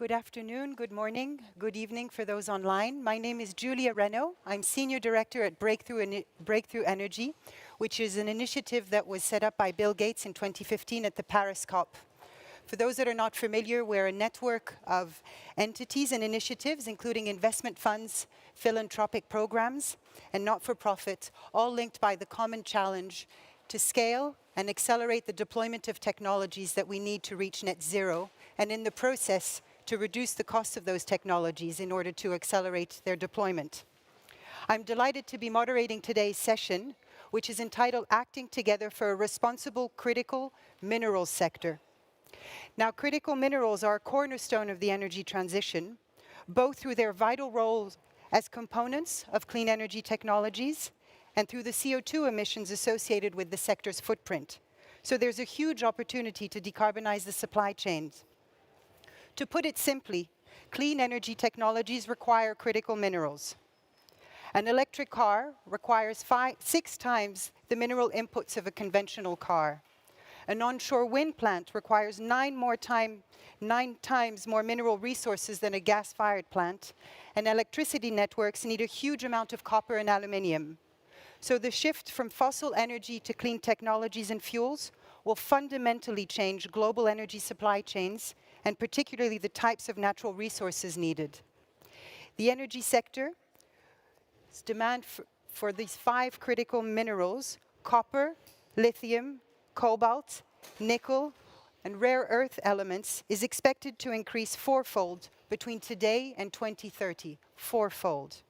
Good afternoon, good morning, good evening for those online. My name is Julia Renaud. I'm Senior Director at Breakthrough Energy, which is an initiative that was set up by Bill Gates in 2015 at the Paris COP. For those that are not familiar, we're a network of entities and initiatives, including investment funds, philanthropic programs, and not-for-profit, all linked by the common challenge to scale and accelerate the deployment of technologies that we need to reach net zero, and in the process, to reduce the cost of those technologies in order to accelerate their deployment. I'm delighted to be moderating today's session, which is entitled Acting Together for a Responsible Critical Minerals Sector. Now, critical minerals are a cornerstone of the energy transition, both through their vital roles as components of clean energy technologies and through the CO2 emissions associated with the sector's footprint. So there's a huge opportunity to decarbonize the supply chains. To put it simply, clean energy technologies require critical minerals. An electric car requires 6 times the mineral inputs of a conventional car. An onshore wind plant requires 9 times more mineral resources than a gas-fired plant, and electricity networks need a huge amount of copper and aluminium. So the shift from fossil energy to clean technologies and fuels will fundamentally change global energy supply chains, and particularly the types of natural resources needed. The energy sector's demand for these 5 critical minerals, copper, lithium, cobalt, nickel, and rare earth elements, is expected to increase 4-fold between today and 2030, 4-fold.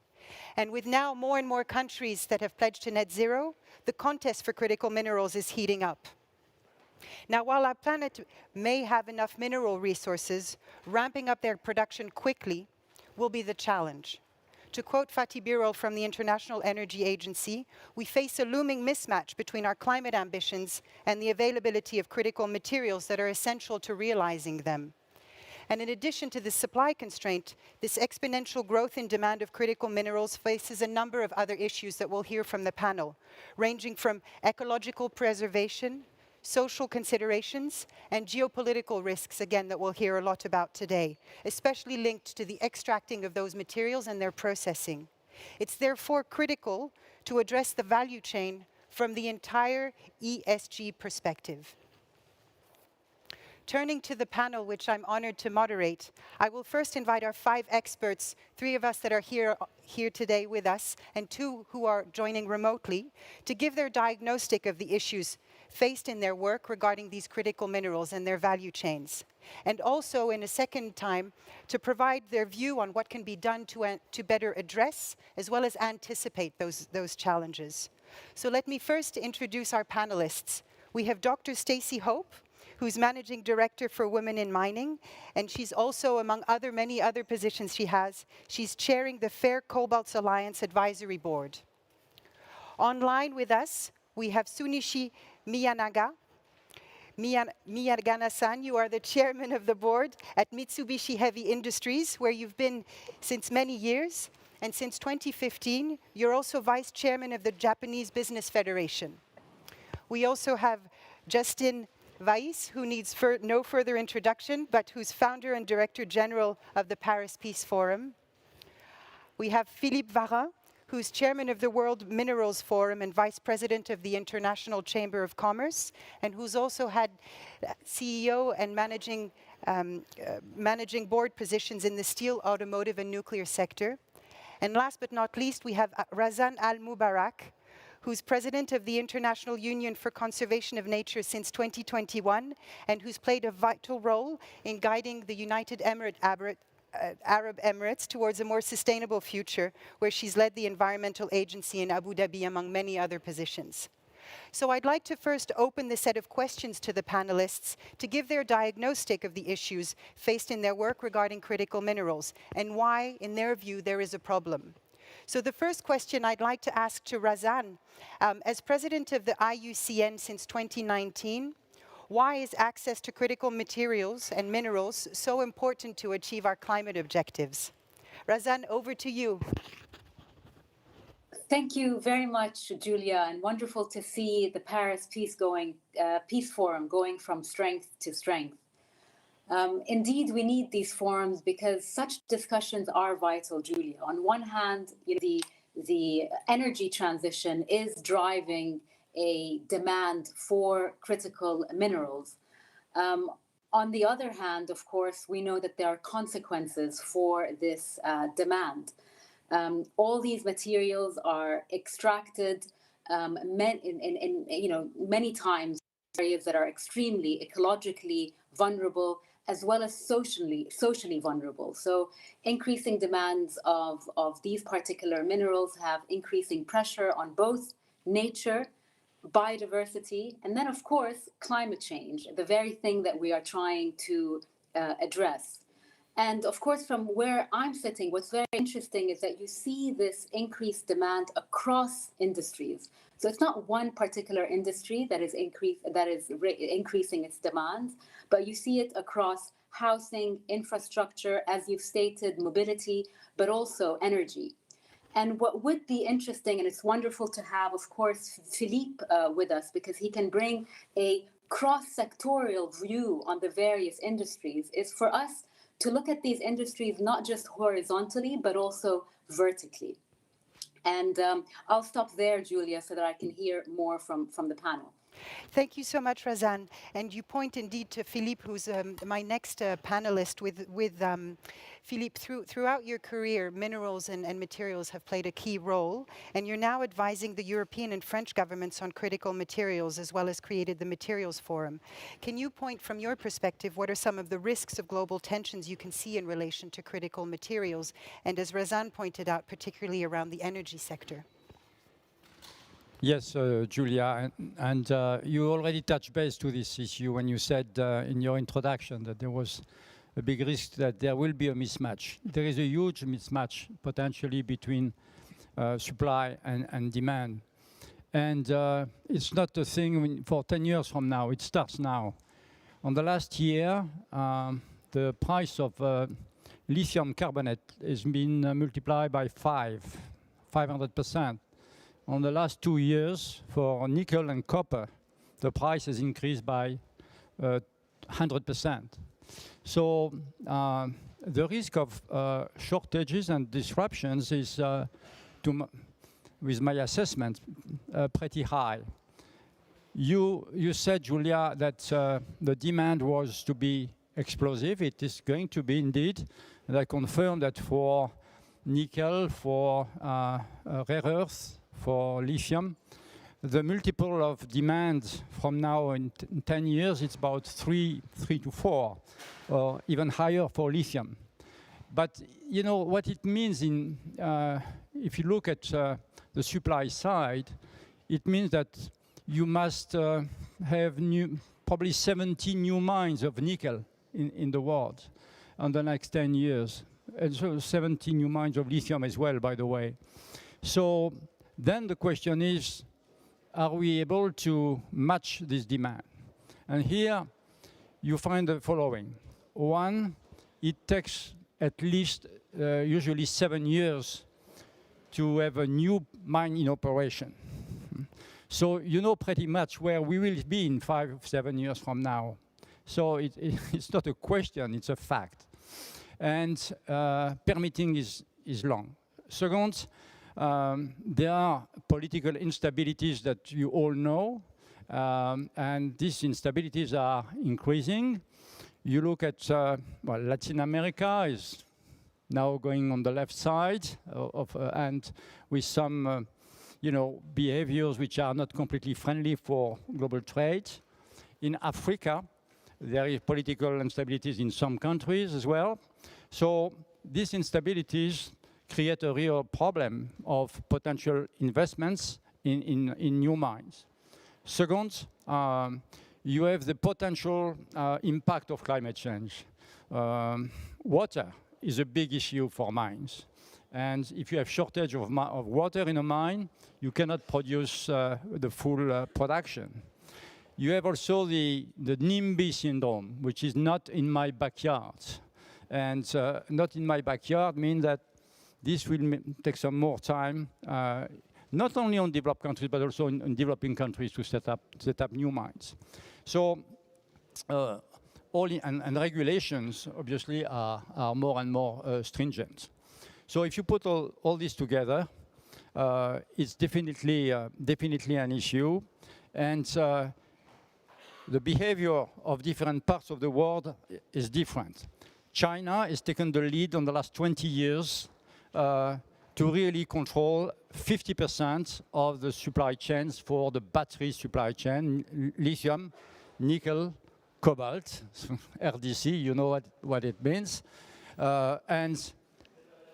And with now more and more countries that have pledged to net zero, the contest for critical minerals is heating up. Now, while our planet may have enough mineral resources, ramping up their production quickly will be the challenge. To quote Fatih Birol from the International Energy Agency, we face a looming mismatch between our climate ambitions and the availability of critical materials that are essential to realizing them. And in addition to the supply constraint, this exponential growth in demand of critical minerals faces a number of other issues that we'll hear from the panel, ranging from ecological preservation, social considerations, and geopolitical risks, again, that we'll hear a lot about today, especially linked to the extracting of those materials and their processing. It's therefore critical to address the value chain from the entire ESG perspective. Turning to the panel, which I'm honored to moderate, I will first invite our 5 experts, 3 of us that are here today with us, and 2 who are joining remotely, to give their diagnostic of the issues faced in their work regarding these critical minerals and their value chains. And also, in a second time, to provide their view on what can be done to better address, as well as anticipate those challenges. So let me first introduce our panelists. We have Dr. Stacey Hope, who's Managing Director for Women in Mining, and she's also, among many other positions she's chairing the Fair Cobalts Alliance Advisory Board. Online with us, we have Sunichi Miyanaga-san, you are the chairman of the board at Mitsubishi Heavy Industries, where you've been since many years, and since 2015, you're also vice chairman of the Japanese Business Federation. We also have Justin Weiss, who needs no further introduction, but who's founder and director general of the Paris Peace Forum. We have Philippe Varin, who's chairman of the World Minerals Forum and vice president of the International Chamber of Commerce, and who's also had CEO and managing board positions in the steel, automotive, and nuclear sector. And last but not least, we have Razan Al-Mubarak, who's president of the International Union for Conservation of Nature since 2021, and who's played a vital role in guiding the United Arab Emirates towards a more sustainable future, where she's led the environmental agency in Abu Dhabi, among many other positions. So I'd like to first open the set of questions to the panelists to give their diagnostic of the issues faced in their work regarding critical minerals, and why, in their view, there is a problem. So the first question I'd like to ask to Razan, as president of the IUCN since 2019, why is access to critical materials and minerals so important to achieve our climate objectives? Razan, over to you. Thank you very much, Julia, and wonderful to see the Paris Peace Forum going from strength to strength. Indeed, we need these forums because such discussions are vital, Julia. On one hand, the energy transition is driving a demand for critical minerals. On the other hand, of course, we know that there are consequences for this demand. All these materials are extracted many times in areas that are extremely ecologically vulnerable, as well as socially vulnerable. So increasing demands of these particular minerals have increasing pressure on both nature, biodiversity, and then, of course, climate change, the very thing that we are trying to address. And of course, from where I'm sitting, what's very interesting is that you see this increased demand across industries. So it's not one particular industry that is increasing its demands, but you see it across housing, infrastructure, as you've stated, mobility, but also energy. And what would be interesting, and it's wonderful to have, of course, Philippe with us, because he can bring a cross-sectorial view on the various industries, is for us to look at these industries not just horizontally, but also vertically. And I'll stop there, Julia, so that I can hear more from the panel. Thank you so much, Razan. And you point indeed to Philippe, who's my next panelist. With Philippe, throughout your career, minerals and materials have played a key role. And you're now advising the European and French governments on critical materials, as well as created the Materials Forum. Can you point from your perspective, what are some of the risks of global tensions you can see in relation to critical materials? And as Razan pointed out, particularly around the energy sector. Yes, Julia, and you already touched base to this issue when you said in your introduction that there was a big risk that there will be a mismatch. There is a huge mismatch potentially between supply and demand. And it's not a thing for 10 years from now, it starts now. On the last year, the price of lithium carbonate has been multiplied by 500%. On the last 2 years, for nickel and copper, the price has increased by 100%. So the risk of shortages and disruptions is, with my assessment, pretty high. You said, Julia, that the demand was to be explosive. It is going to be indeed. And I confirm that for nickel, for rare earths, for lithium, the multiple of demand from now in 10 years, it's about 3 to 4, or even higher for lithium. But you know what it means in, if you look at the supply side, it means that you must have probably 70 new mines of nickel in the world in the next 10 years. And so 70 new mines of lithium as well, by the way. So then the question is, are we able to match this demand? And here you find the following. One, it takes at least usually 7 years to have a new mine in operation. So you know pretty much where we will be in 5 or 7 years from now. So it's not a question, it's a fact. And permitting is long. Second, there are political instabilities that you all know, and these instabilities are increasing. You look at, well, Latin America is now going on the left side and with some, behaviors which are not completely friendly for global trade. In Africa, there is political instabilities in some countries as well. So these instabilities create a real problem of potential investments in new mines. Second, you have the potential impact of climate change. Water is a big issue for mines. And if you have shortage of water in a mine, you cannot produce the full production. You have also the NIMBY syndrome, which is not in my backyard. And not in my backyard means that this will take some more time, not only on developed countries, but also in developing countries to set up new mines. So and regulations, obviously, are more and more stringent. So if you put all this together, it's definitely an issue. And the behavior of different parts of the world is different. China has taken the lead in the last 20 years to really control 50% of the supply chains for the battery supply chain, lithium, nickel, cobalt, RDC, you know what it means. And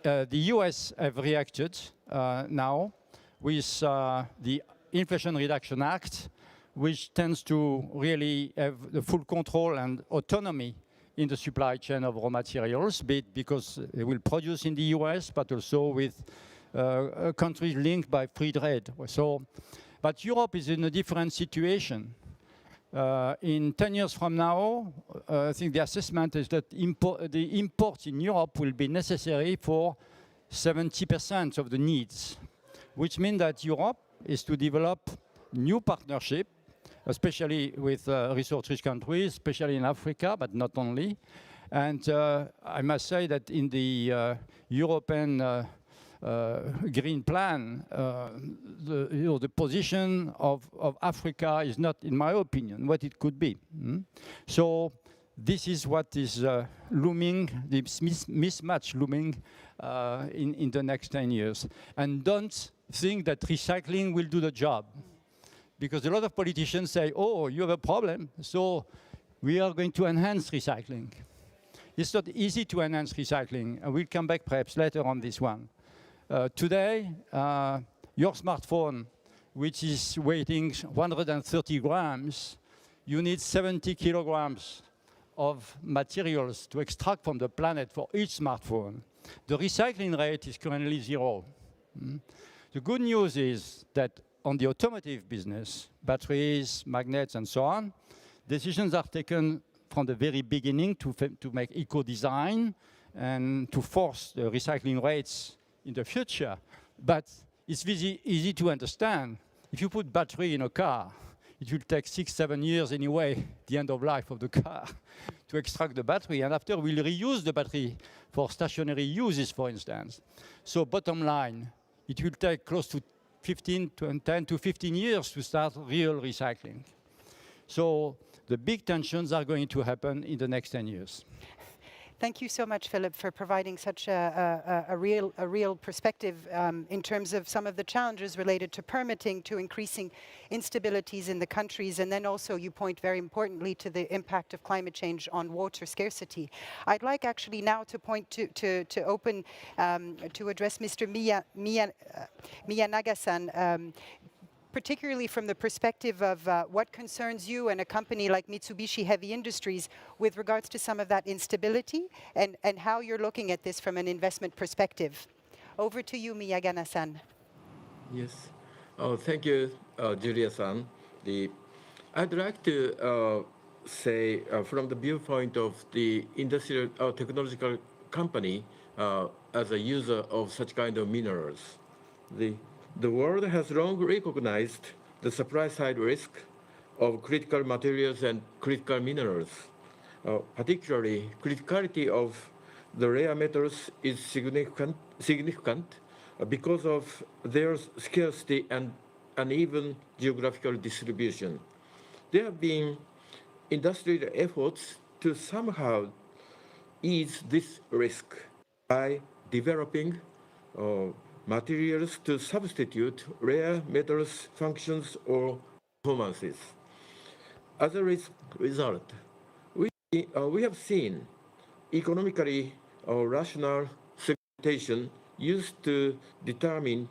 the US have reacted now with the Inflation Reduction Act, which tends to really have the full control and autonomy in the supply chain of raw materials, be it because they will produce in the US, but also with countries linked by free trade. So, but Europe is in a different situation. In 10 years from now, I think the assessment is that the imports in Europe will be necessary for 70% of the needs, which means that Europe is to develop new partnership, especially with resource-rich countries, especially in Africa, but not only. And I must say that in the European Green Plan, the position of Africa is not, in my opinion, what it could be. So this is what is looming, this mismatch looming in the next 10 years. And don't think that recycling will do the job. Because a lot of politicians say, oh, you have a problem, so we are going to enhance recycling. It's not easy to enhance recycling, and we'll come back perhaps later on this one. Today, your smartphone, which is weighing 130 grams, you need 70 kilograms of materials to extract from the planet for each smartphone. The recycling rate is currently 0. The good news is that on the automotive business, batteries, magnets, and so on, decisions are taken from the very beginning to make eco-design and to force the recycling rates in the future. But it's easy to understand. If you put battery in a car, it will take 6-7 years anyway, the end of life of the car, to extract the battery. And after, we'll reuse the battery for stationary uses, for instance. So bottom line, it will take close to 10 to 15 years to start real recycling. So the big tensions are going to happen in the next 10 years. Thank you so much, Philip, for providing such a real perspective in terms of some of the challenges related to permitting, to increasing instabilities in the countries, and then also you point very importantly to the impact of climate change on water scarcity. I'd like actually now to point to open to address Mr. Miyanaga-san, particularly from the perspective of what concerns you and a company like Mitsubishi Heavy Industries with regards to some of that instability and how you're looking at this from an investment perspective. Over to you, Miyagana-san. Yes. Thank you, Julia-san. I'd like to say from the viewpoint of the industrial technological company as a user of such kind of minerals. The world has long recognized the supply-side risk of critical materials and critical minerals. Particularly, criticality of the rare metals is significant because of their scarcity and uneven geographical distribution. There have been industrial efforts to somehow ease this risk by developing materials to substitute rare metals functions or performances. As a result, we have seen economically rational segmentation used to determine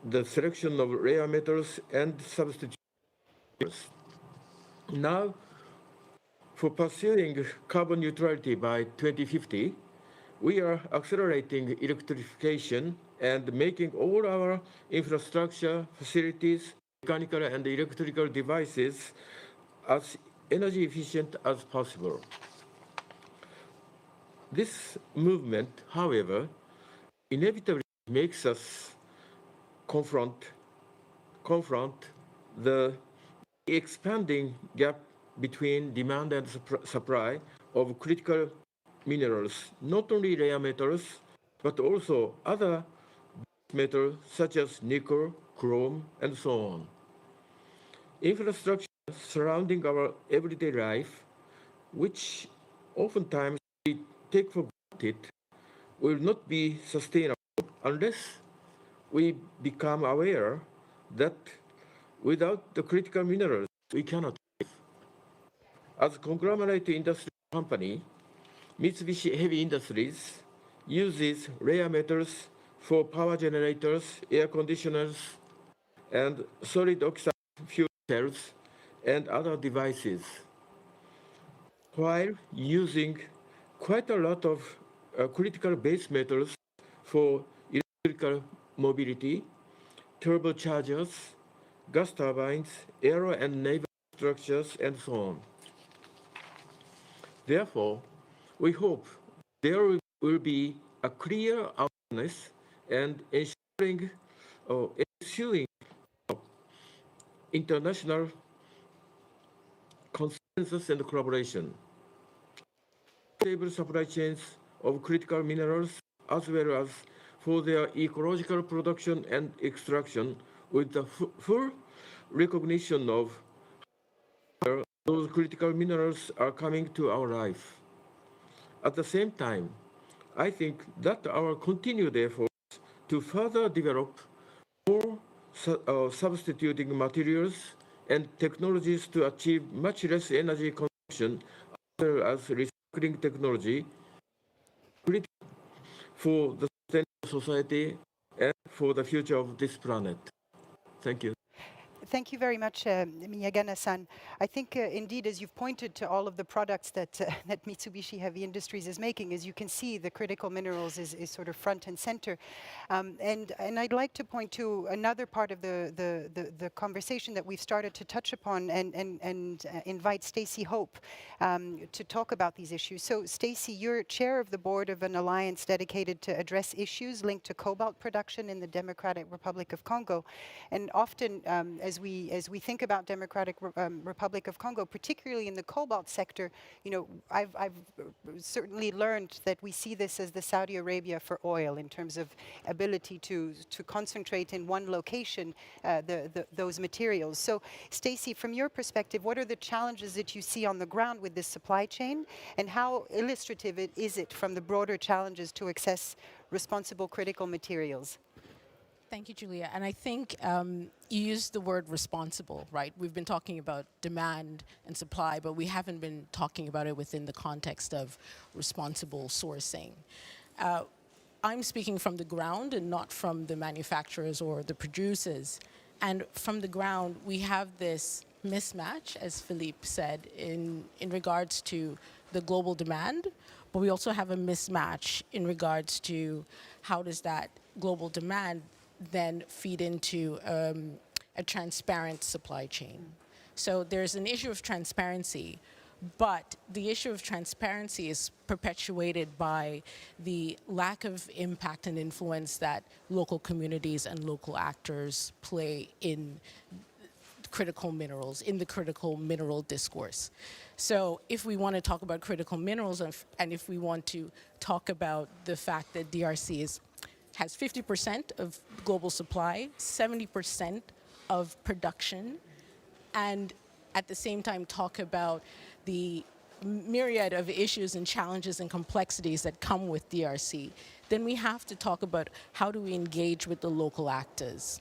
the selection of rare metals and substitute. Now, for pursuing carbon neutrality by 2050, we are accelerating electrification and making all our infrastructure, facilities, mechanical and electrical devices as energy efficient as possible. This movement, however, inevitably makes us confront the expanding gap between demand and supply of critical minerals, not only rare metals, but also other metals such as nickel, chrome, and so on. Infrastructure surrounding our everyday life, which oftentimes we take for granted, will not be sustainable unless we become aware that without the critical minerals, we cannot. As a conglomerate industry company, Mitsubishi Heavy Industries uses rare metals for power generators, air conditioners, and solid oxide fuel cells and other devices, while using quite a lot of critical base metals for electrical mobility, turbochargers, gas turbines, aero and naval structures, and so on. Therefore, we hope there will be a clear awareness and ensuing international consensus and collaboration. Stable supply chains of critical minerals, as well as for their ecological production and extraction, with the full recognition of those critical minerals are coming to our life. At the same time, I think that our continued efforts to further develop more substituting materials and technologies to achieve much less energy consumption, as well as recycling technology, critical for the sustainable society and for the future of this planet. Thank you. Thank you very much, Miyagana-san. I think, indeed, as you've pointed to all of the products that that Mitsubishi Heavy Industries is making, as you can see, the critical minerals is sort of front and center. And I'd like to point to another part of the conversation that we've started to touch upon and invite Stacey Hope to talk about these issues. So, Stacey, you're chair of the board of an alliance dedicated to address issues linked to cobalt production in the Democratic Republic of Congo. And often, as we think about Democratic Republic of Congo, particularly in the cobalt sector, you know, I've certainly learned that we see this as the Saudi Arabia for oil in terms of ability to concentrate in one location those materials. So, Stacey, from your perspective, what are the challenges that you see on the ground with this supply chain, and how illustrative is it from the broader challenges to access responsible critical materials? Thank you, Julia. And I think you used the word responsible, right? We've been talking about demand and supply, but we haven't been talking about it within the context of responsible sourcing. I'm speaking from the ground and not from the manufacturers or the producers. And from the ground, we have this mismatch, as Philippe said, in regards to the global demand, but we also have a mismatch in regards to how does that global demand then feed into a transparent supply chain. So there's an issue of transparency, but the issue of transparency is perpetuated by the lack of impact and influence that local communities and local actors play in critical minerals, in the critical mineral discourse. So if we want to talk about critical minerals and if we want to talk about the fact that DRC has 50% of global supply, 70% of production, and at the same time talk about the myriad of issues and challenges and complexities that come with DRC, then we have to talk about how do we engage with the local actors.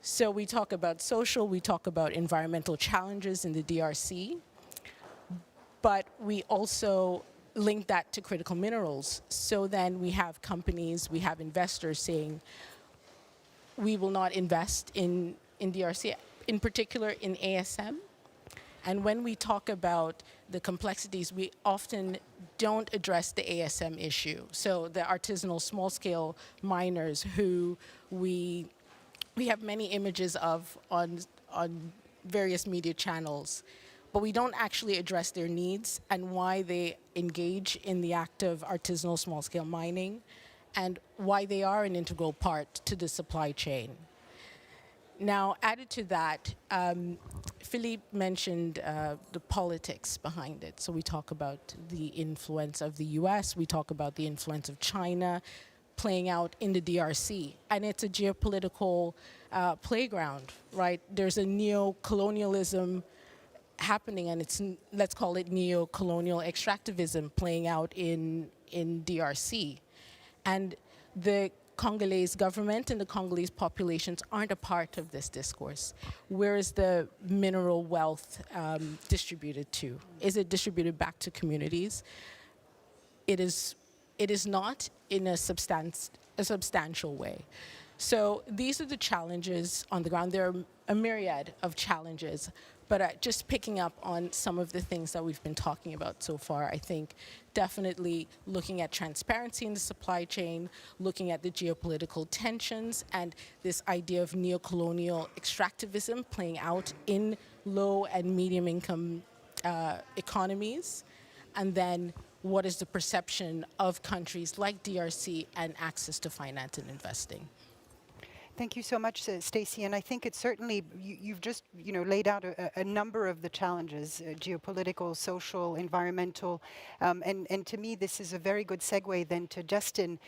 So we talk about social, we talk about environmental challenges in the DRC, but we also link that to critical minerals. So then we have companies, we have investors saying, we will not invest in DRC, in particular in ASM. And when we talk about the complexities, we often don't address the ASM issue. So the artisanal small-scale miners who we have many images of on various media channels, but we don't actually address their needs and why they engage in the act of artisanal small-scale mining and why they are an integral part to the supply chain. Now, added to that, Philippe mentioned the politics behind it. So we talk about the influence of the US, we talk about the influence of China playing out in the DRC. And it's a geopolitical playground, right? There's a neo-colonialism happening, and it's, let's call it neo-colonial extractivism playing out in DRC. And the Congolese government and the Congolese populations aren't a part of this discourse. Where is the mineral wealth distributed to? Is it distributed back to communities? It is not in a substantial way. So these are the challenges on the ground. There are a myriad of challenges, but just picking up on some of the things that we've been talking about so far, I think definitely looking at transparency in the supply chain, looking at the geopolitical tensions, and this idea of neo-colonial extractivism playing out in low and medium income economies, and then what is the perception of countries like DRC and access to finance and investing. Thank you so much, Stacey. And I think it's certainly, you've just laid out a number of the challenges, geopolitical, social, environmental. And to me, this is a very good segue then to Justin.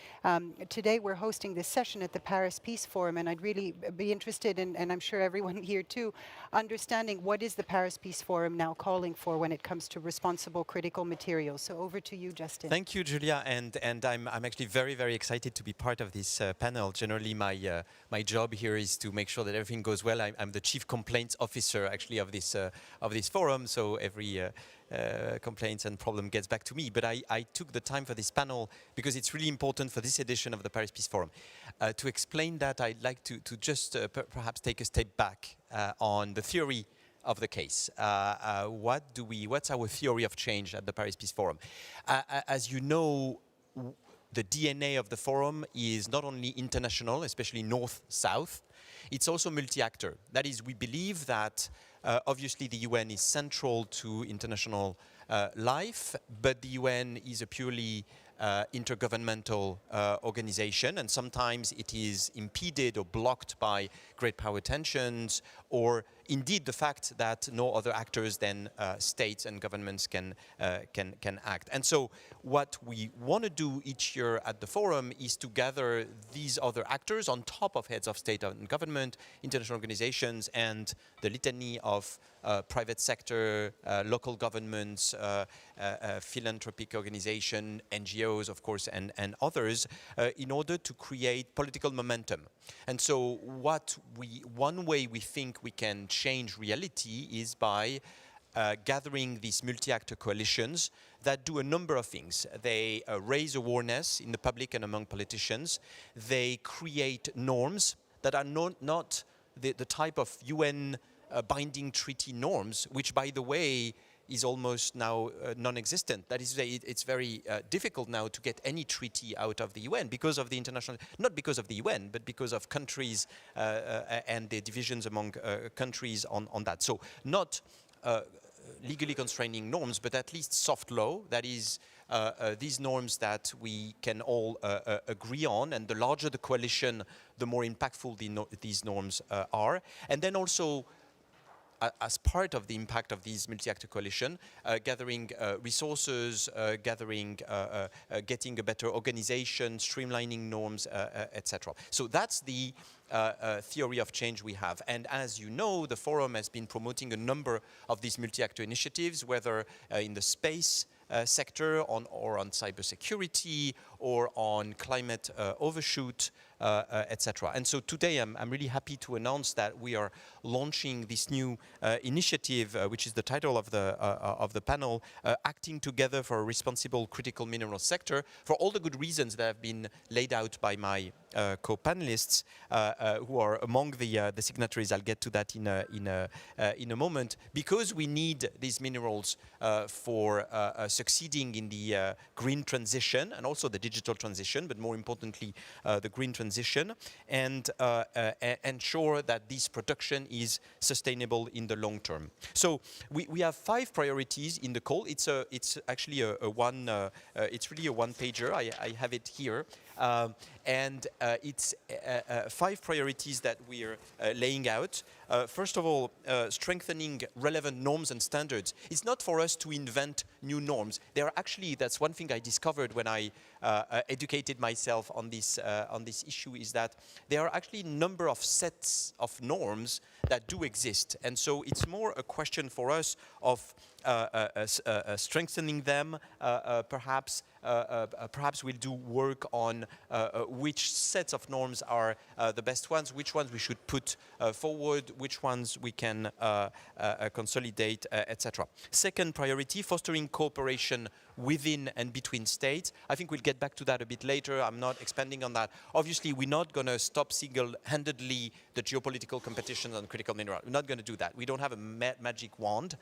Today, we're hosting this session at the Paris Peace Forum, and I'd really be interested in, and I'm sure everyone here too, understanding what is the Paris Peace Forum now calling for when it comes to responsible critical materials. So over to you, Justin. Thank you, Julia. And I'm actually very, very excited to be part of this panel. Generally, my job here is to make sure that everything goes well. I'm the chief complaints officer, actually, of this forum. So every complaints and problem gets back to me. But I took the time for this panel because it's really important for this edition of the Paris Peace Forum. To explain that, I'd like to just perhaps take a step back on the theory of the case. What's our theory of change at the Paris Peace Forum? As you know, the DNA of the forum is not only international, especially north-south, it's also multi-actor. That is, we believe that obviously the UN is central to international life, but the UN is a purely intergovernmental organization, and sometimes it is impeded or blocked by great power tensions, or indeed the fact that no other actors than states and governments can act. And so what we want to do each year at the forum is to gather these other actors on top of heads of state and government, international organizations, and the litany of private sector, local governments, philanthropic organization, NGOs, of course, and others, in order to create political momentum. And so one way we think we can change reality is by gathering these multi-actor coalitions that do a number of things. They raise awareness in the public and among politicians. They create norms that are not the type of UN binding treaty norms, which, by the way, is almost now non-existent. That is, it's very difficult now to get any treaty out of the UN because of the international, not because of the UN, but because of countries and the divisions among countries on that. So not legally constraining norms, but at least soft law, that is these norms that we can all agree on, and the larger the coalition, the more impactful these norms are. And then also, as part of the impact of these multi-actor coalition, gathering resources, getting a better organization, streamlining norms, etc. So that's the theory of change we have. And as you know, the forum has been promoting a number of these multi-actor initiatives, whether in the space sector, or on cybersecurity, or on climate overshoot, etc. And so today I'm really happy to announce that we are launching this new initiative, which is the title of the panel, Acting Together for a Responsible Critical Mineral Sector, for all the good reasons that have been laid out by my co-panelists, who are among the signatories. I'll get to that in a moment, because we need these minerals for succeeding in the green transition and also the digital transition, but more importantly, the green transition transition and ensure that this production is sustainable in the long term. So we have 5 priorities in the call. It's actually it's really a one-pager. I have it here. It's 5 priorities that we're laying out. First of all, strengthening relevant norms and standards. It's not for us to invent new norms. They are actually, that's one thing I discovered when I educated myself on this issue, is that there are actually a number of sets of norms that do exist. And so it's more a question for us of strengthening them. Perhaps we'll do work on which sets of norms are the best ones, which ones we should put forward, which ones we can consolidate, etc. Second priority, fostering cooperation within and between states. I think we'll get back to that a bit later. I'm not expanding on that. Obviously, we're not going to stop single-handedly the geopolitical competition on critical minerals. We're not going to do that. We don't have a magic wand.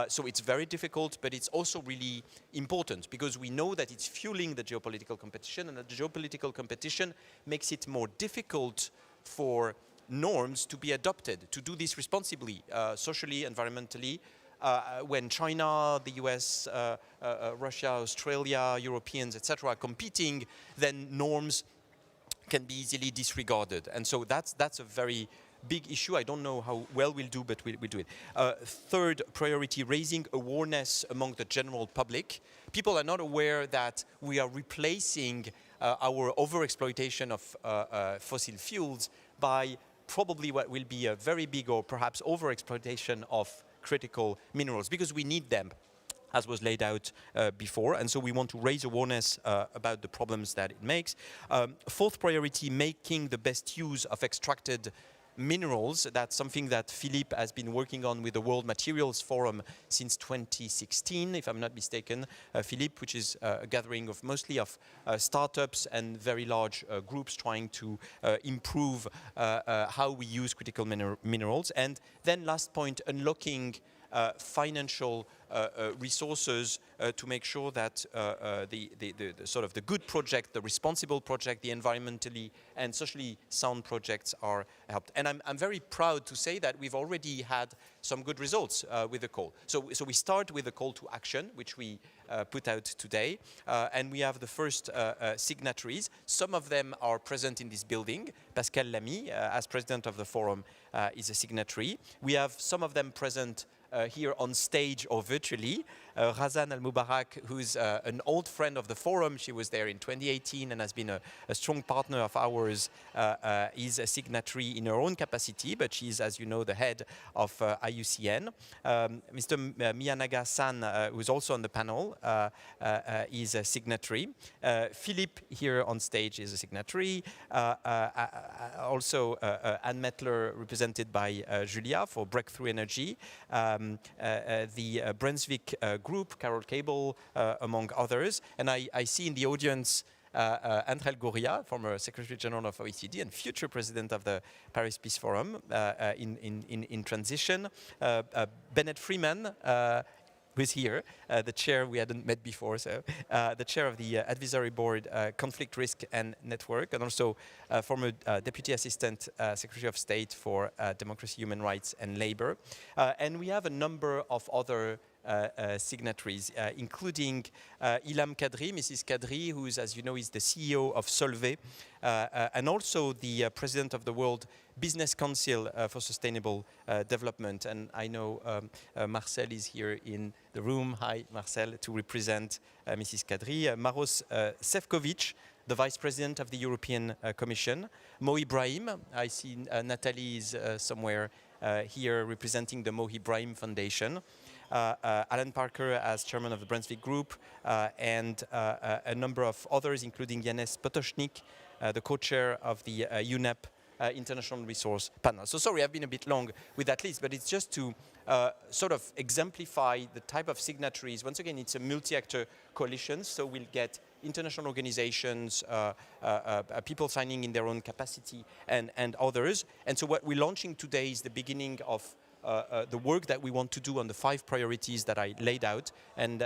So it's very difficult, but it's also really important because we know that it's fueling the geopolitical competition, and that the geopolitical competition makes it more difficult for norms to be adopted, to do this responsibly, socially, environmentally. When China, the US, Russia, Australia, Europeans, etc. are competing, then norms can be easily disregarded. And so that's a very big issue. I don't know how well we'll do, but we'll do it. Third priority, raising awareness among the general public. People are not aware that we are replacing our overexploitation of fossil fuels by probably what will be a very big or perhaps overexploitation of critical minerals, because we need them, as was laid out before. And so we want to raise awareness about the problems that it makes. Fourth priority, making the best use of extracted minerals. That's something that Philippe has been working on with the World Materials Forum since 2016, if I'm not mistaken. Philippe, which is a gathering of mostly of startups and very large groups trying to improve how we use critical minerals. And then last point, unlocking financial resources to make sure that the sort of the good project, the responsible project, the environmentally and socially sound projects are helped. And I'm very proud to say that we've already had some good results with the call. So we start with a call to action, which we put out today, and we have the first signatories. Some of them are present in this building. Pascal Lamy, as president of the forum, is a signatory. We have some of them present here on stage or virtually. Razan Al-Mubarak, who's an old friend of the forum. She was there in 2018 and has been a strong partner of ours, is a signatory in her own capacity, but she's, as you know, the head of IUCN. Mr. Miyanaga-san, who's also on the panel, is a signatory. Philippe here on stage is a signatory. Also, Anne Mettler, represented by Julia for Breakthrough Energy. The Brunswick group, Carol Cable, among others. And I see in the audience Andrel Gouria, former Secretary General of OECD and future president of the Paris Peace Forum in transition. Bennett Freeman, who's here, the chair, we hadn't met before, so the chair of the Advisory Board Conflict Risk and Network, and also former Deputy Assistant Secretary of State for Democracy, Human Rights and Labor. And we have a number of other signatories, including Ilham Kadri, Mrs. Kadri, who is, as you know, is the CEO of Solvay, and also the president of the World Business Council for Sustainable Development. And I know Marcel is here in the room. Hi, Marcel, to represent Mrs. Kadri. Maros Sefcovic, the Vice President of the European Commission. Mo Ibrahim, I see Natalie is somewhere here representing the Mo Ibrahim Foundation. Alan Parker as chairman of the Brunswick Group, and a number of others, including Yanis Potočnik, the co-chair of the UNEP International Resource Panel. So sorry, I've been a bit long with that list, but it's just to sort of exemplify the type of signatories. Once again, it's a multi-actor coalition, so we'll get international organizations, people signing in their own capacity, and others. And so what we're launching today is the beginning of the work that we want to do on the 5 priorities that I laid out, and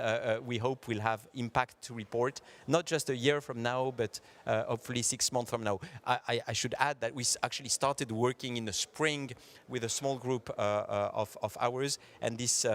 we hope we'll have impact to report, not just a year from now, but hopefully 6 months from now. I should add that we actually started working in the spring with a small group of ours, and this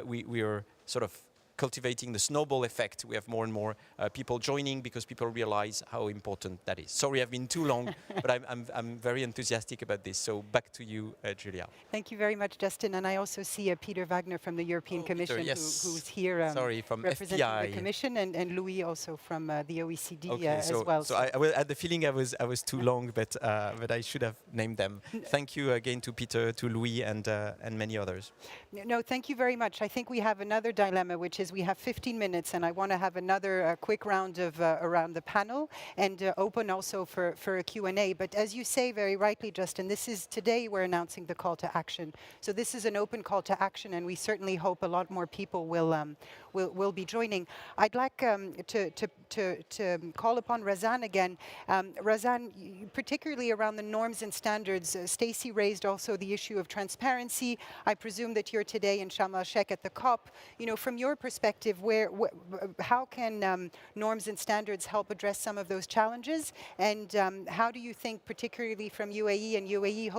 we are sort of cultivating the snowball effect. We have more and more people joining because people realize how important that is. Sorry, I've been too long, but I'm very enthusiastic about this. So back to you, Julia. Thank you very much, Justin. And I also see Peter Wagner from the European Commission, Peter, yes. who's here Sorry, from representing FPI. the Commission, and Louis also from the OECD Okay, as well. So I had the feeling I was too long, but I should have named them. Thank you again to Peter, to Louis, and many others. No, thank you very much. I think we have another dilemma, which is we have 15 minutes, and I want to have another quick round of around the panel, and open also for a Q&A. But as you say very rightly, Justin, this is today we're announcing the call to action. So this is an open call to action, and we certainly hope a lot more people will be joining. I'd like to call upon Razan again. Razan, particularly around the norms and standards, Stacey raised also the issue of transparency. I presume that you're today in Sharm el-Sheikh at the COP. You know, from your perspective, how can norms and standards help address some of those challenges? And how do you think, particularly from UAE and UAE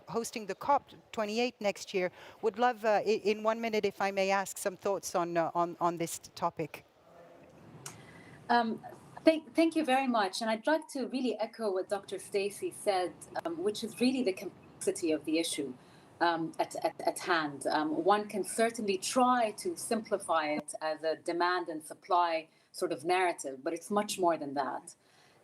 hosting the COP 28 next year, would love in 1 minute, if I may ask, some thoughts on this topic. Thank you very much. And I'd like to really echo what Dr. Stacey said, which is really the complexity of the issue at hand. One can certainly try to simplify it as a demand and supply sort of narrative, but it's much more than that.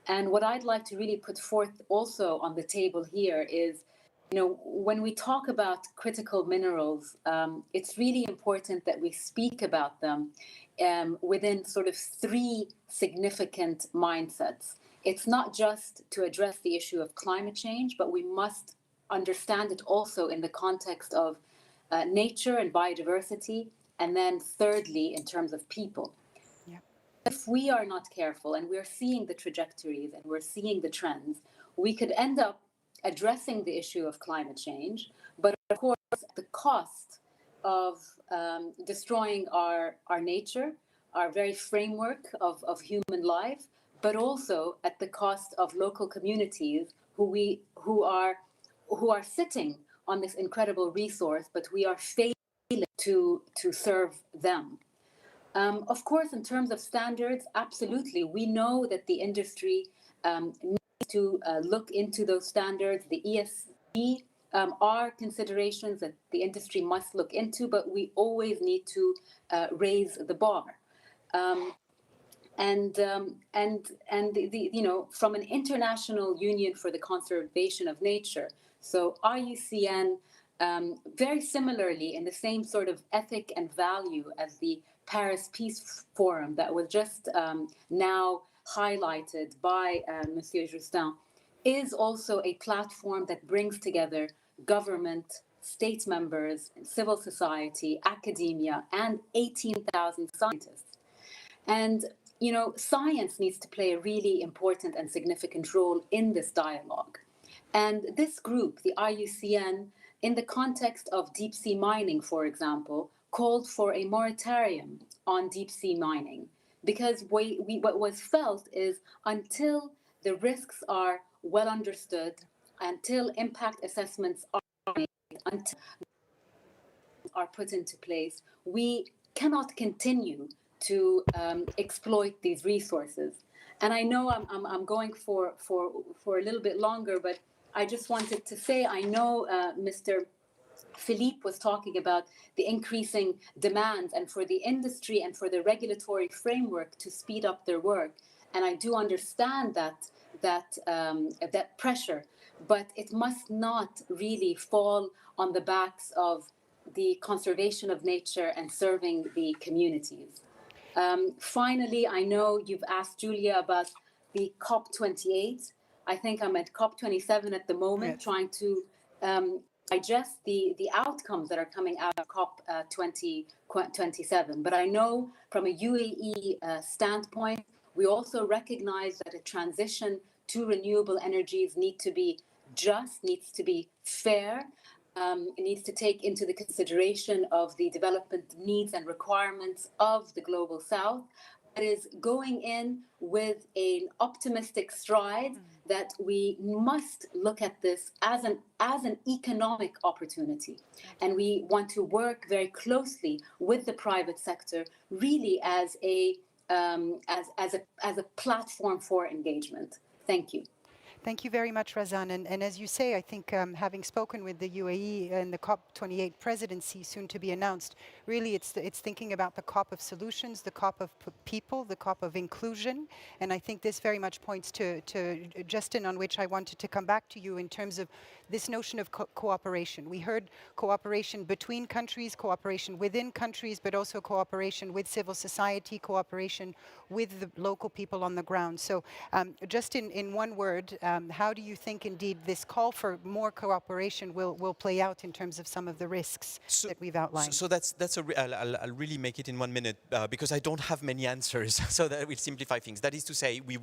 And what I'd like to really put forth also on the table here is, you know, when we talk about critical minerals, it's really important that we speak about them within sort of 3 significant mindsets. It's not just to address the issue of climate change, but we must understand it also in the context of nature and biodiversity, and then thirdly, in terms of people. Yeah. If we are not careful, and we're seeing the trajectories and we're seeing the trends, we could end up addressing the issue of climate change, but of course, at the cost of destroying our nature, our very framework of human life, but also at the cost of local communities who are sitting on this incredible resource, but we are failing to serve them. Of course, in terms of standards, absolutely, we know that the industry needs to look into those standards. The ESG are considerations that the industry must look into, but we always need to raise the bar. You know, from an international union for the conservation of nature, so IUCN, very similarly in the same sort of ethic and value as the Paris Peace Forum that was just now highlighted by Monsieur Justin, is also a platform that brings together government, state members, civil society, academia, and 18,000 scientists. And, you know, science needs to play a really important and significant role in this dialogue. And this group, the IUCN, in the context of deep sea mining, for example, called for a moratorium on deep sea mining. Because what was felt is until the risks are well understood, until impact assessments are made, until are put into place, we cannot continue to exploit these resources. And I know I'm going for a little bit longer, but I just wanted to say, I know Mr. Philippe was talking about the increasing demands and for the industry and for the regulatory framework to speed up their work. And I do understand that pressure, but it must not really fall on the backs of the conservation of nature and serving the communities. Finally, I know you've asked Julia about the COP28. I think I'm at COP27 at the moment, yes, trying to digest the outcomes that are coming out of COP27. But I know from a UAE standpoint, we also recognize that a transition to renewable energies needs to be just, needs to be fair, needs to take into the consideration of the development needs and requirements of the global South, but is going in with an optimistic stride that we must look at this as an economic opportunity. And we want to work very closely with the private sector, really as a platform for engagement. Thank you. Thank you very much, Razan. And as you say, I think having spoken with the UAE and the COP28 presidency soon to be announced, really it's thinking about the COP of solutions, the COP of people, the COP of inclusion. And I think this very much points to Justin, on which I wanted to come back to you in terms of this notion of cooperation. We heard cooperation between countries, cooperation within countries, but also cooperation with civil society, cooperation with the local people on the ground. So just in one word, how do you think indeed this call for more cooperation will play out in terms of some of the risks that we've outlined? So I'll really make it in 1 minute because I don't have many answers, so that will simplify things. That is to say, we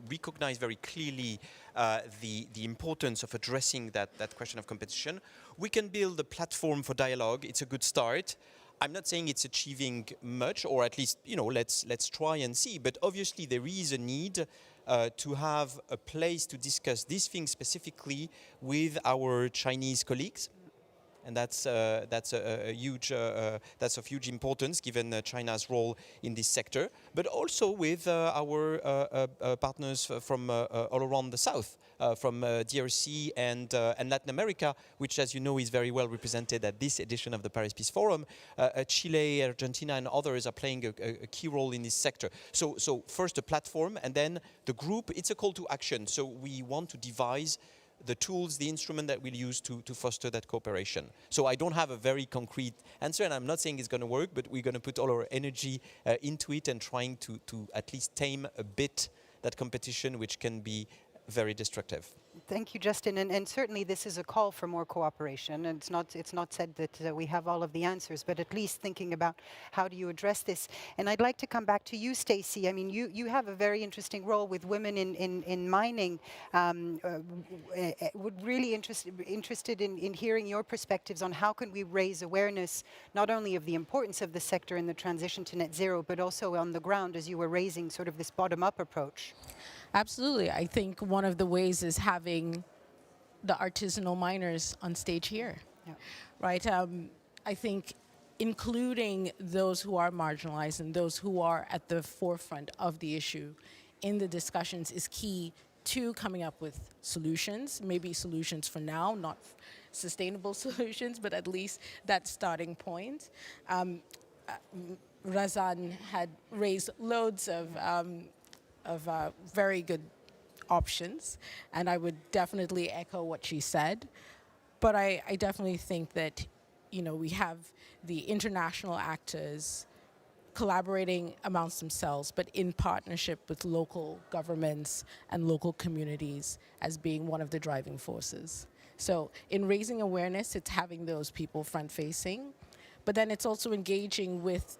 recognize very clearly the importance of addressing that question of competition. We can build a platform for dialogue. It's a good start. I'm not saying it's achieving much, or at least, let's try and see. But obviously there is a need to have a place to discuss these things specifically with our Chinese colleagues. And that's of huge importance given China's role in this sector, but also with our partners from all around the South, from DRC and Latin America, which, as you know, is very well represented at this edition of the Paris Peace Forum. Chile, Argentina, and others are playing a key role in this sector. So first a platform, and then the group. It's a call to action. So we want to devise the tools, the instrument that we'll use to foster that cooperation. So I don't have a very concrete answer, and I'm not saying it's going to work, but we're going to put all our energy into it and trying to at least tame a bit that competition, which can be very destructive. Thank you, Justin. And certainly this is a call for more cooperation. And it's not said that we have all of the answers, but at least thinking about how do you address this. And I'd like to come back to you, Stacey. I mean, you have a very interesting role with women in mining. Would really interested in hearing your perspectives on how can we raise awareness not only of the importance of the sector in the transition to net zero, but also on the ground as you were raising sort of this bottom-up approach. Absolutely. I think one of the ways is having the artisanal miners on stage here, right? I think including those who are marginalized and those who are at the forefront of the issue in the discussions is key to coming up with solutions, maybe solutions for now, not sustainable solutions, but at least that starting point. Razan had raised loads of very good options, and I would definitely echo what she said. But I definitely think that, we have the international actors collaborating amongst themselves, but in partnership with local governments and local communities as being one of the driving forces. So in raising awareness, it's having those people front-facing, but then it's also engaging with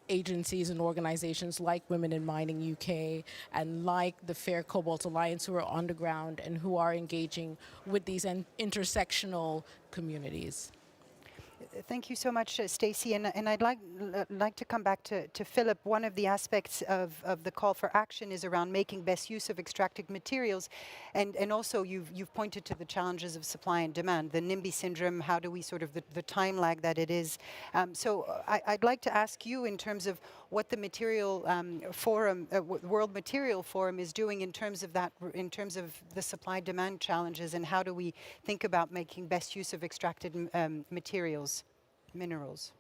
agencies and organizations like Women in Mining UK and like the Fair Cobalt Alliance, who are on the ground and who are engaging with these intersectional communities. Thank you so much, Stacey. And I'd like to come back to Philip. One of the aspects of the call for action is around making best use of extracted materials. And also you've pointed to the challenges of supply and demand, the NIMBY syndrome, how do we sort of, the time lag that it is. So I'd like to ask you in terms of what the material forum, World Material Forum is doing in terms of that, in terms of the supply demand challenges, and how do we think about making best use of extracted materials, minerals?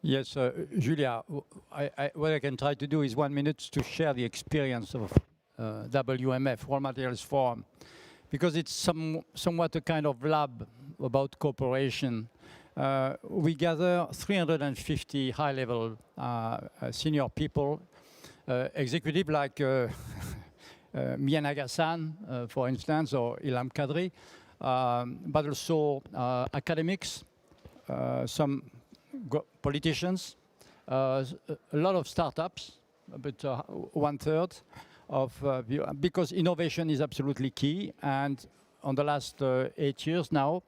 Yes, Julia, what I can try to do is 1 minute to share the experience of WMF, World Materials Forum, because it's somewhat a kind of lab about cooperation. We gather 350 high-level senior people, executive like Miyanaga-san, for instance, or Ilham Kadri, but also academics, some politicians, a lot of startups, but 1/3 of, because innovation is absolutely key. And on the last 8 years now,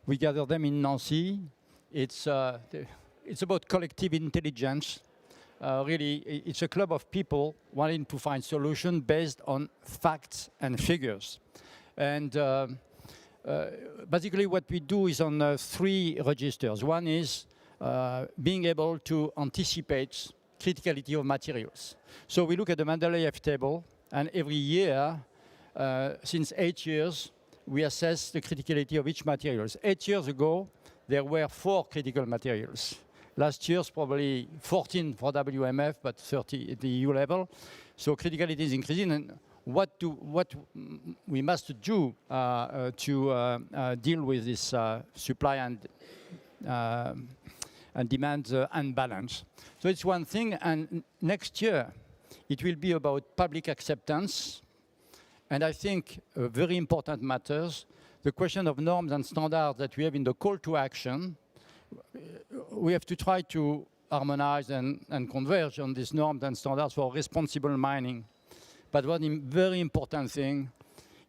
We gather them in Nancy. It's about collective intelligence. Really, it's a club of people wanting to find solutions based on facts and figures. And basically what we do is on 3 registers. One is being able to anticipate criticality of materials. So we look at the Mendeleev table, and every year, since 8 years, we assess the criticality of each materials. 8 years ago, there were 4 critical materials. Last year's probably 14 for WMF, but 30 at the EU level. So criticality is increasing, and what we must do to deal with this supply and demand unbalance. So it's one thing, and next year it will be about public acceptance, and I think very important matters, the question of norms and standards that we have in the call to action. We have to try to harmonize and converge on these norms and standards for responsible mining. But one very important thing,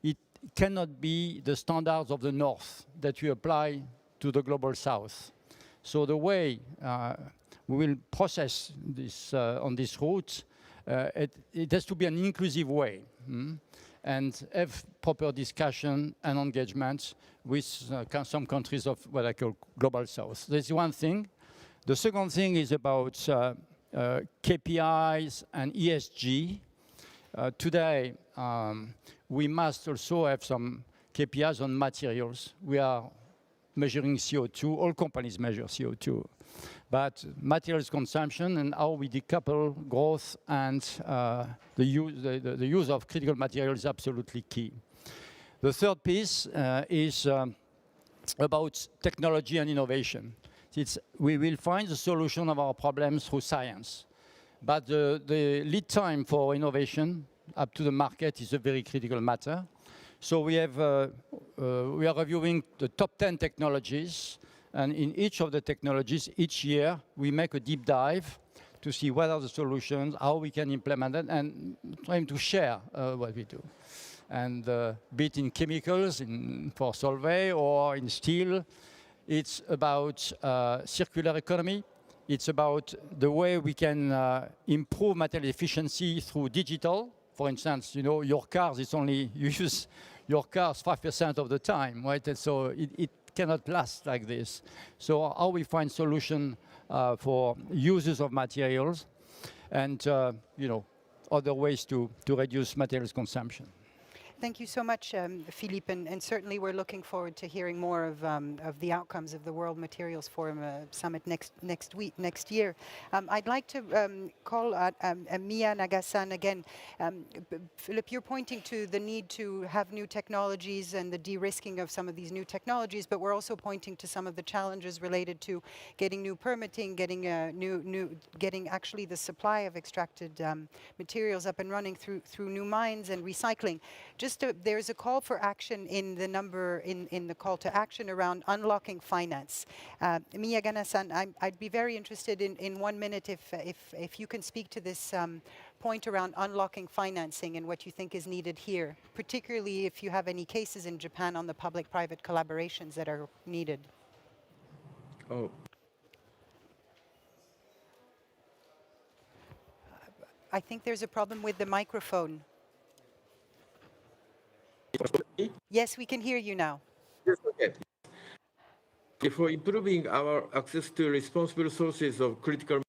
it cannot be the standards of the North that we apply to the global South. So the way we will process this on this route, it has to be an inclusive way. And have proper discussion and engagement with some countries of what I call global South. That's one thing. The second thing is about KPIs and ESG. Today, we must also have some KPIs on materials. We are measuring CO2. All companies measure CO2. But materials consumption and how we decouple growth and the use of critical materials is absolutely key. The third piece is about technology and innovation. We will find the solution of our problems through science. But the lead time for innovation up to the market is a very critical matter. So we are reviewing the top 10 technologies. And in each of the technologies, each year, we make a deep dive to see what are the solutions, how we can implement it, and trying to share what we do. And be it in chemicals, for Solvay, or in steel, it's about circular economy. It's about the way we can improve material efficiency through digital. For instance, your cars, you use your cars 5% of the time, right? And so it cannot last like this. So how we find solution for uses of materials and other ways to reduce materials consumption. Thank you so much, Philippe, and certainly we're looking forward to hearing more of the outcomes of the World Materials Forum Summit next year. I'd like to call Mia Nagasan again. Philippe, you're pointing to the need to have new technologies and the de-risking of some of these new technologies, but we're also pointing to some of the challenges related to getting new permitting, getting actually the supply of extracted materials up and running through new mines and recycling. There's a call for action in the call to action around unlocking finance. Mia Ganasan, I'd be very interested in 1 minute if you can speak to this point around unlocking financing and what you think is needed here, particularly if you have any cases in Japan on the public-private collaborations that are needed. Oh. I think there's a problem with the microphone. Yes, we can hear you now. Yes, okay. For improving our access to responsible sources of critical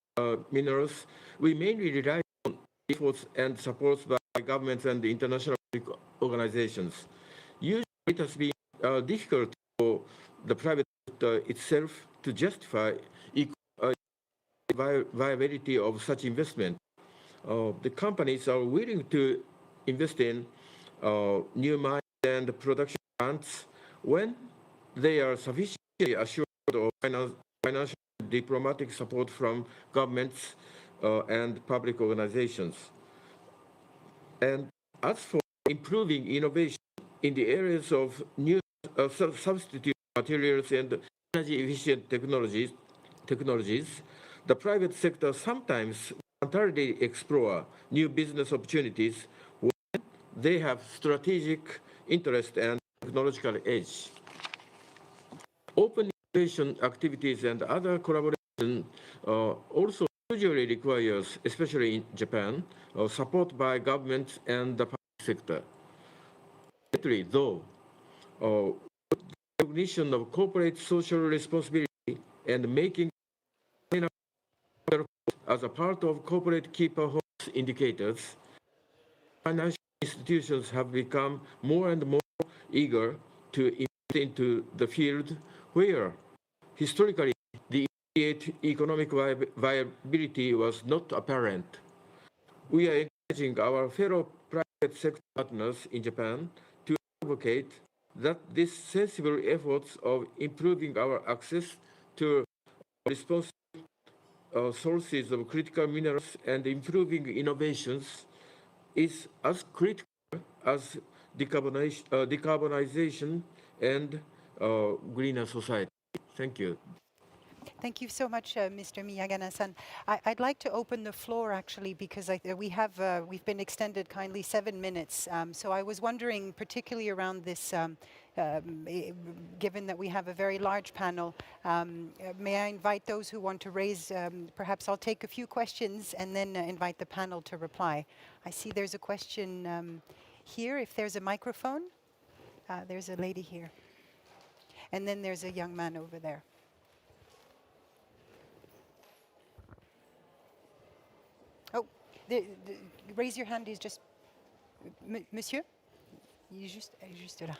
minerals, we mainly rely on efforts and supports by governments and international organizations. Usually, it has been difficult for the private sector itself to justify viability of such investment. The companies are willing to invest in new mines and production plants when they are sufficiently assured of financial diplomatic support from governments and public organizations. And as for improving innovation in the areas of new substitute materials and energy-efficient technologies, the private sector sometimes voluntarily explore new business opportunities when they have strategic interest and technological edge. Open innovation activities and other collaboration also usually requires, especially in Japan, support by governments and the public sector. Currently, though, recognition of corporate social responsibility and making as a part of corporate key performance indicators, financial institutions have become more and more eager to invest into the field where historically the immediate economic viability was not apparent. We are encouraging our fellow private sector partners in Japan to advocate that these sensible efforts of improving our access to responsible sources of critical minerals and improving innovations is as critical as decarbonization and greener society. Thank you. Thank you so much, Mr. Miyagana-san. I'd like to open the floor actually because we've been extended kindly 7 minutes. So I was wondering, particularly around this, given that we have a very large panel, may I invite those who want to raise, perhaps I'll take a few questions and then invite the panel to reply. I see there's a question here, if there's a microphone. There's a lady here. And then there's a young man over there. Raise your hand, is just... Monsieur? Il est juste là.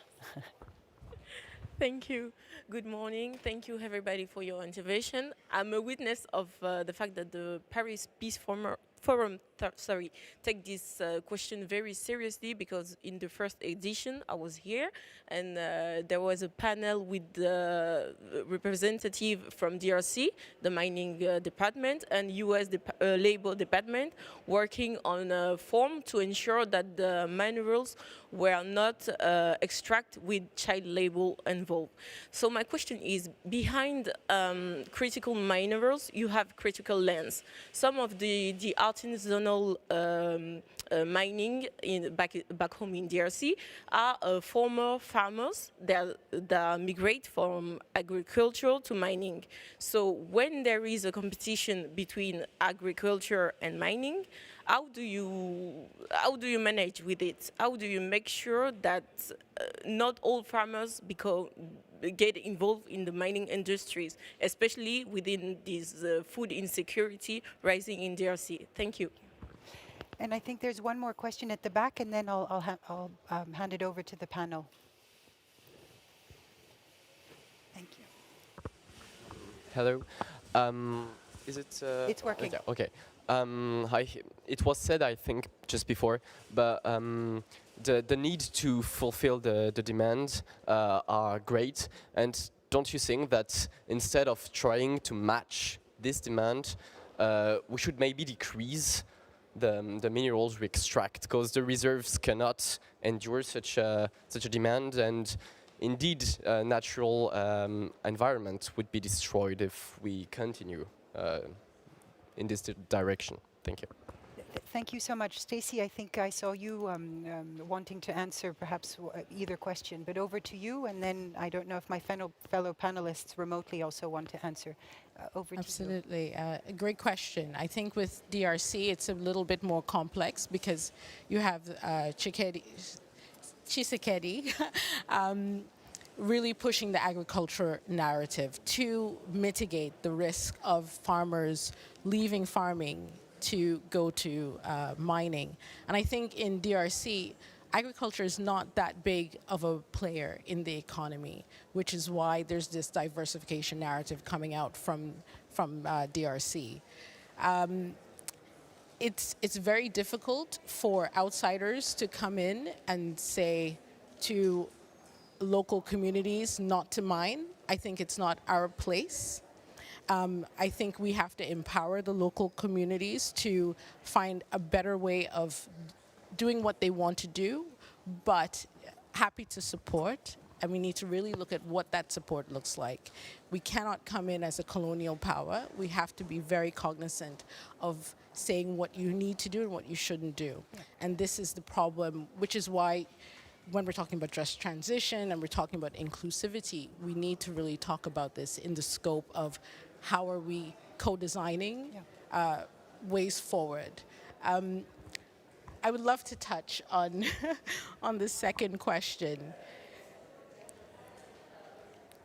Thank you. Good morning. Thank you, everybody, for your intervention. I'm a witness of the fact that the Paris Peace Forum take this question very seriously, because in the first edition I was here and there was a panel with the representative from DRC, the mining department, and US Labor Department, working on a form to ensure that the minerals were not extracted with child labor involved. So my question is, behind critical minerals, you have critical lands. Some of the artisanal mining back home in DRC are former farmers that migrate from agriculture to mining. So when there is a competition between agriculture and mining, how do you manage with it? How do you make sure that not all farmers get involved in the mining industries, especially within this food insecurity rising in DRC? Thank you. And I think there's one more question at the back, and then I'll hand it over to the panel. Thank you. Hello. Is it? It's working. Okay. Hi. It was said, I think, just before, but the need to fulfill the demand are great. And don't you think that instead of trying to match this demand, we should maybe decrease the minerals we extract, because the reserves cannot endure such a demand, and indeed natural environment would be destroyed if we continue in this direction. Thank you. Thank you so much. Stacey, I think I saw you wanting to answer perhaps either question, but over to you, and then I don't know if my fellow panelists remotely also want to answer. Over to you. Absolutely. A great question. I think with DRC, it's a little bit more complex because you have Tshisekedi really pushing the agriculture narrative to mitigate the risk of farmers leaving farming to go to mining. And I think in DRC, agriculture is not that big of a player in the economy, which is why there's this diversification narrative coming out from DRC. It's very difficult for outsiders to come in and say to local communities not to mine. I think it's not our place. I think we have to empower the local communities to find a better way of doing what they want to do, but happy to support. And we need to really look at what that support looks like. We cannot come in as a colonial power. We have to be very cognizant of saying what you need to do and what you shouldn't do. Yeah. And this is the problem, which is why when we're talking about just transition and we're talking about inclusivity, we need to really talk about this in the scope of how are we co-designing ways forward. I would love to touch on on the second question.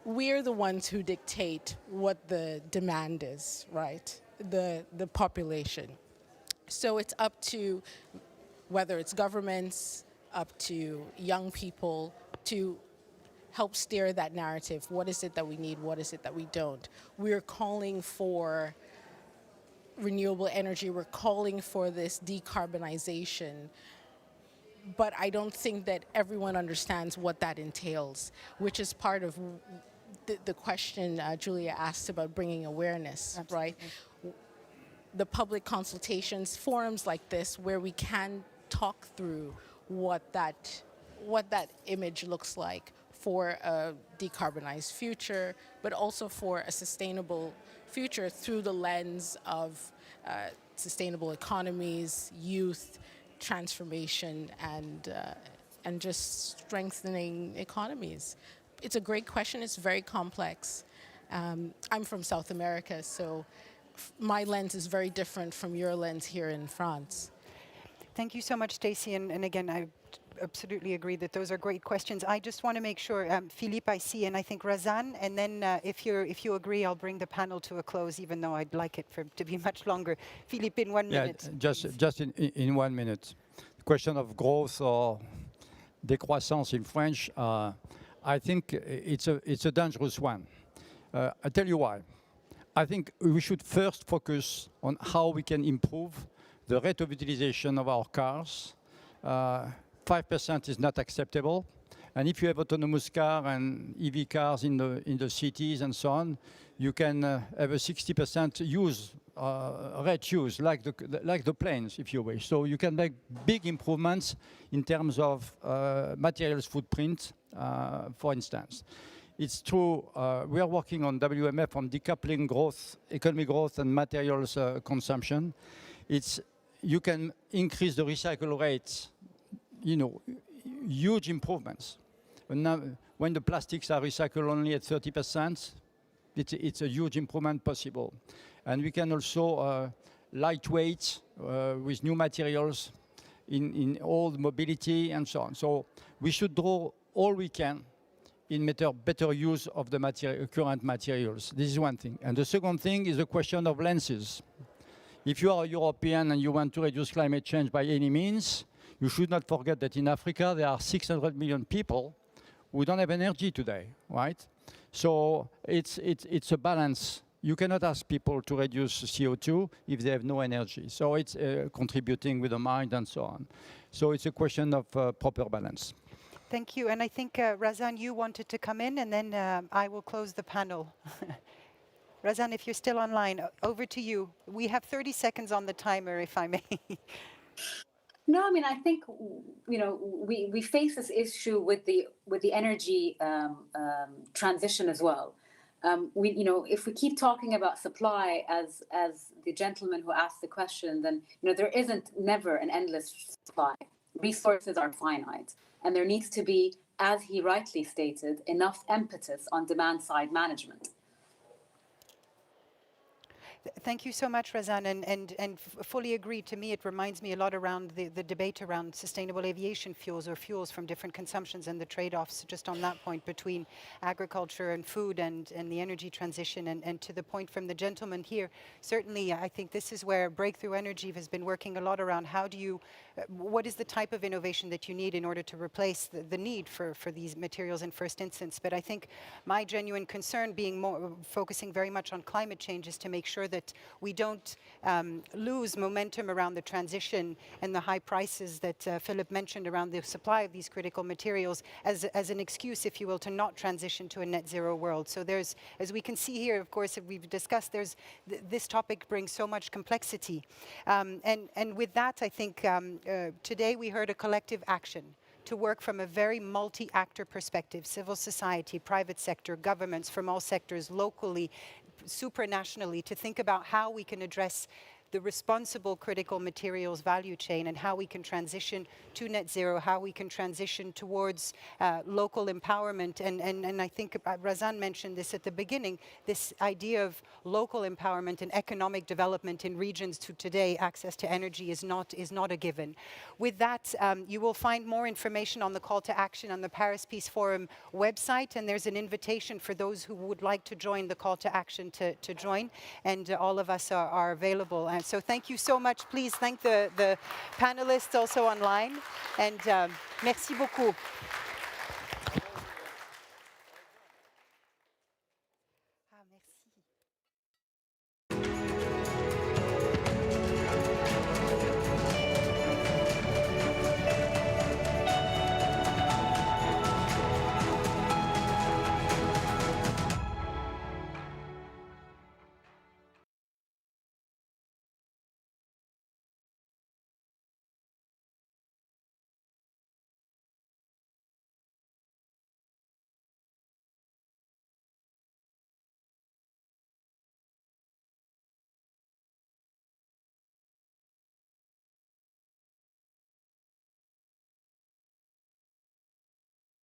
We're the ones who dictate what the demand is, right? The population. So it's up to whether it's governments, up to young people to help steer that narrative. What is it that we need? What is it that we don't? We're calling for renewable energy. We're calling for this decarbonization. But I don't think that everyone understands what that entails, which is part of the question Julia asked about bringing awareness, right? The public consultations, forums like this, where we can talk through what that image looks like for a decarbonized future, but also for a sustainable future through the lens of sustainable economies, youth, transformation, and just strengthening economies. It's a great question. It's very complex. I'm from South America, so my lens is very different from your lens here in France. Thank you so much, Stacey. And again, I absolutely agree that those are great questions. I just want to make sure, Philippe, I see, and I think Razan, and then if you agree, I'll bring the panel to a close, even though I'd like it to be much longer. Philippe, in 1 minute. Just in 1 minute. The question of growth or décroissance in French, I think it's a dangerous one. I'll tell you why. I think we should first focus on how we can improve the rate of utilization of our cars. 5% is not acceptable. And if you have autonomous car and EV cars in the cities and so on, you can have a 60% rate use, like the planes, if you wish. So you can make big improvements in terms of materials footprint, for instance. It's true, we are working on WMF on decoupling growth, economic growth and materials consumption. You can increase the recycle rates, huge improvements. Now, when the plastics are recycled only at 30%, it's a huge improvement possible. And we can also lightweight with new materials in all mobility and so on. So we should draw all we can in better use of the current materials. This is one thing. And the second thing is the question of lenses. If you are a European and you want to reduce climate change by any means, you should not forget that in Africa there are 600 million people who don't have energy today, right? So it's a balance. You cannot ask people to reduce CO2 if they have no energy. So it's contributing with the mind and so on. So it's a question of proper balance. Thank you. And I think, Razan, you wanted to come in, and then I will close the panel. Razan, if you're still online, over to you. We have 30 seconds on the timer, if I may. No, I mean, I think we face this issue with the energy transition as well. If we keep talking about supply as the gentleman who asked the question, then there isn't never an endless supply. Resources are finite, and there needs to be, as he rightly stated, enough impetus on demand side management. Thank you so much, Razan, and fully agree. To me, it reminds me a lot around the debate around sustainable aviation fuels or fuels from different consumptions and the trade-offs just on that point between agriculture and food and the energy transition. And to the point from the gentleman here, certainly I think this is where Breakthrough Energy has been working a lot around what is the type of innovation that you need in order to replace the need for these materials in first instance. But I think my genuine concern being focusing very much on climate change is to make sure that we don't lose momentum around the transition and the high prices that Philip mentioned around the supply of these critical materials as an excuse, if you will, to not transition to a net zero world. So there's, as we can see here, of course, we've discussed, this topic brings so much complexity. And with that, I think today we heard a collective action to work from a very multi-actor perspective, civil society, private sector, governments from all sectors, locally, supranationally, to think about how we can address the responsible critical materials value chain and how we can transition to net zero, how we can transition towards local empowerment. And I think Razan mentioned this at the beginning, this idea of local empowerment and economic development in regions to today, access to energy is not a given. With that, you will find more information on the call to action on the Paris Peace Forum website, and there's an invitation for those who would like to join the call to action to join, and all of us are available. And so thank you so much. Please thank the panelists also online, and merci beaucoup.